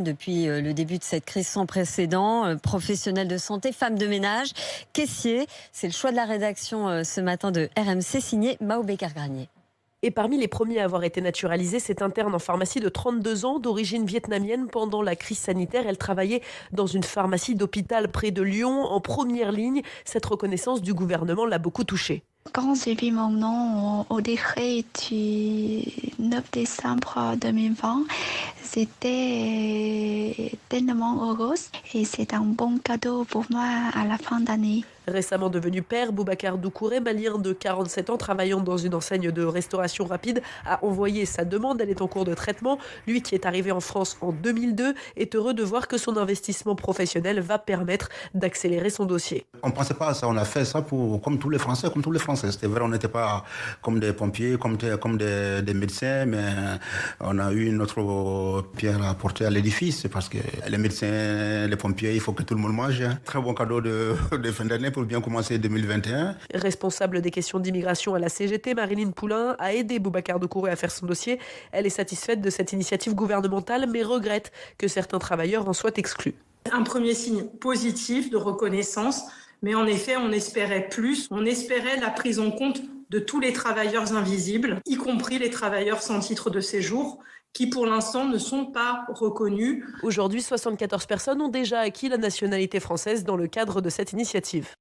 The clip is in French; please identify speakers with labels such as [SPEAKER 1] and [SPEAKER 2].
[SPEAKER 1] Depuis le début de cette crise sans précédent, professionnels de santé, femmes de ménage, caissiers. C'est le choix de la rédaction ce matin de RMC, signé Mao Becker-Granier.
[SPEAKER 2] Et parmi les premiers à avoir été naturalisés, cette interne en pharmacie de 32 ans, d'origine vietnamienne. Pendant la crise sanitaire, elle travaillait dans une pharmacie d'hôpital près de Lyon, en première ligne. Cette reconnaissance du gouvernement l'a beaucoup touchée.
[SPEAKER 3] Quand j'ai vu mon nom au décret du 9 décembre 2020, j'étais tellement heureuse et c'est un bon cadeau pour moi à la fin d'année.
[SPEAKER 2] Récemment devenu père, Boubacar Doucouré, malien de 47 ans, travaillant dans une enseigne de restauration rapide, a envoyé sa demande. Elle est en cours de traitement. Lui, qui est arrivé en France en 2002, est heureux de voir que son investissement professionnel va permettre d'accélérer son dossier.
[SPEAKER 4] On ne pensait pas à ça, on a fait ça comme tous les Français, C'était vrai, on n'était pas comme des pompiers, comme des médecins, mais on a eu notre pierre à apporter à l'édifice, parce que les médecins, les pompiers, il faut que tout le monde mange. Très bon cadeau de fin d'année pour bien commencer 2021.
[SPEAKER 2] Responsable des questions d'immigration à la CGT, Marilyn Poulain a aidé Boubacar Doucouré à faire son dossier. Elle est satisfaite de cette initiative gouvernementale, mais regrette que certains travailleurs en soient exclus.
[SPEAKER 5] Un premier signe positif de reconnaissance, mais en effet, on espérait plus. On espérait la prise en compte de tous les travailleurs invisibles, y compris les travailleurs sans titre de séjour, qui pour l'instant ne sont pas reconnus.
[SPEAKER 2] Aujourd'hui, 74 personnes ont déjà acquis la nationalité française dans le cadre de cette initiative.